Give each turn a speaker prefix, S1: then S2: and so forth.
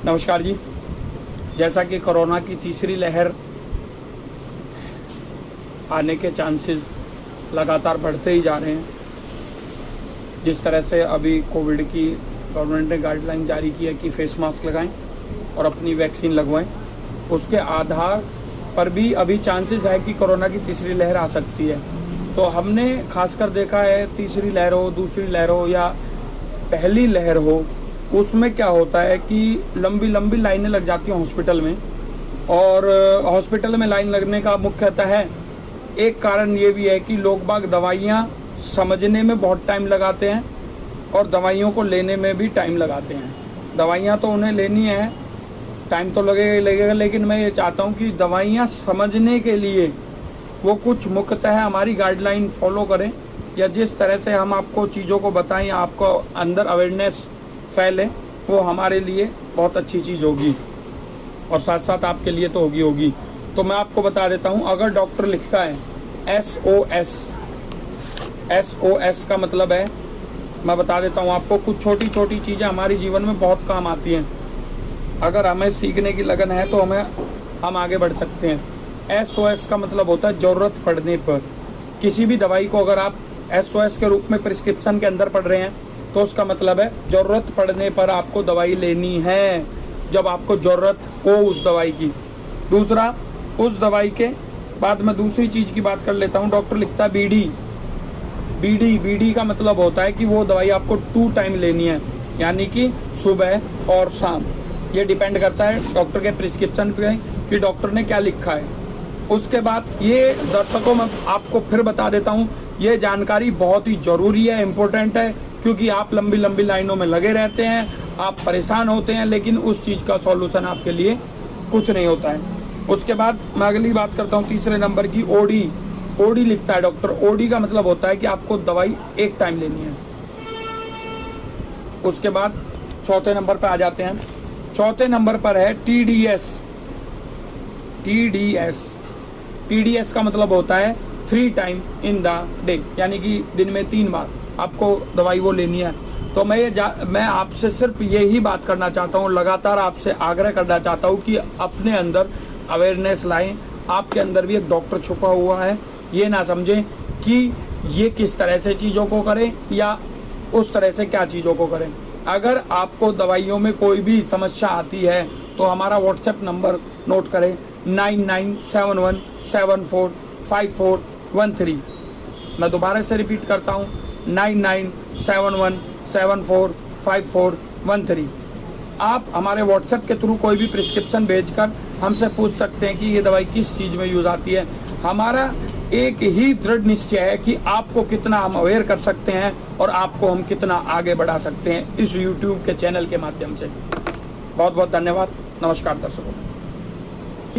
S1: नमस्कार जी। जैसा कि कोरोना की तीसरी लहर आने के चांसेस लगातार बढ़ते ही जा रहे हैं, जिस तरह से अभी कोविड की गवर्नमेंट ने गाइडलाइन जारी की है कि फेस मास्क लगाएं और अपनी वैक्सीन लगवाएं, उसके आधार पर भी अभी चांसेस है कि कोरोना की तीसरी लहर आ सकती है। तो हमने खासकर देखा है, तीसरी लहर हो, दूसरी लहर हो या पहली लहर हो, उसमें क्या होता है कि लंबी लंबी लाइनें लग जाती हैं हॉस्पिटल में। और हॉस्पिटल में लाइन लगने का मुख्यतः है एक कारण ये भी है कि लोग बाग दवाइयाँ समझने में बहुत टाइम लगाते हैं और दवाइयों को लेने में भी टाइम लगाते हैं। दवाइयाँ तो उन्हें लेनी है, टाइम तो लगेगा, लेकिन मैं ये चाहता हूँ कि दवाइयाँ समझने के लिए वो कुछ मुख्यतः हमारी गाइडलाइन फॉलो करें, या जिस तरह से हम आपको चीज़ों को बताएं, आपको अंदर अवेयरनेस फैले, वो हमारे लिए बहुत अच्छी चीज़ होगी और साथ साथ आपके लिए तो होगी। तो मैं आपको बता देता हूँ, अगर डॉक्टर लिखता है SOS का मतलब है, मैं बता देता हूँ आपको, कुछ छोटी छोटी चीज़ें हमारी जीवन में बहुत काम आती हैं। अगर हमें सीखने की लगन है तो हम आगे बढ़ सकते हैं। SOS का मतलब होता है ज़रूरत पड़ने पर। किसी भी दवाई को अगर आप SOS के रूप में प्रिस्क्रिप्शन के अंदर पढ़ रहे हैं तो उसका मतलब है ज़रूरत पड़ने पर आपको दवाई लेनी है, जब आपको ज़रूरत हो उस दवाई की। दूसरा, उस दवाई के बाद मैं दूसरी चीज़ की बात कर लेता हूँ। डॉक्टर लिखता है BD का मतलब होता है कि वो दवाई आपको 2 टाइम लेनी है, यानी कि सुबह और शाम। ये डिपेंड करता है डॉक्टर के प्रिस्क्रिप्शन पे कि डॉक्टर ने क्या लिखा है। उसके बाद ये दर्शकों में आपको फिर बता देता हूँ, ये जानकारी बहुत ही ज़रूरी है, इम्पोर्टेंट है, क्योंकि आप लंबी लंबी लाइनों में लगे रहते हैं, आप परेशान होते हैं, लेकिन उस चीज़ का सॉल्यूशन आपके लिए कुछ नहीं होता है। उसके बाद मैं अगली बात करता हूँ, तीसरे नंबर की OD लिखता है डॉक्टर। OD का मतलब होता है कि आपको दवाई 1 टाइम लेनी है। उसके बाद चौथे नंबर पर आ जाते हैं। चौथे नंबर पर है TDS का मतलब होता है 3 टाइम इन द डे, यानी कि दिन में 3 बार आपको दवाई वो लेनी है। तो मैं आपसे सिर्फ यही बात करना चाहता हूँ, लगातार आपसे आग्रह करना चाहता हूँ कि अपने अंदर अवेयरनेस लाएं। आपके अंदर भी एक डॉक्टर छुपा हुआ है, ये ना समझें कि ये किस तरह से चीज़ों को करें या उस तरह से क्या चीज़ों को करें। अगर आपको दवाइयों में कोई भी समस्या आती है तो हमारा व्हाट्सएप नंबर नोट करें, 9971745413। मैं दोबारा से रिपीट करता हूँ, 9971745413। आप हमारे व्हाट्सएप के थ्रू कोई भी प्रिस्क्रिप्शन भेजकर हमसे पूछ सकते हैं कि ये दवाई किस चीज़ में यूज़ आती है। हमारा एक ही दृढ़ निश्चय है कि आपको कितना हम अवेयर कर सकते हैं और आपको हम कितना आगे बढ़ा सकते हैं इस YouTube के चैनल के माध्यम से। बहुत बहुत धन्यवाद। नमस्कार दर्शकों।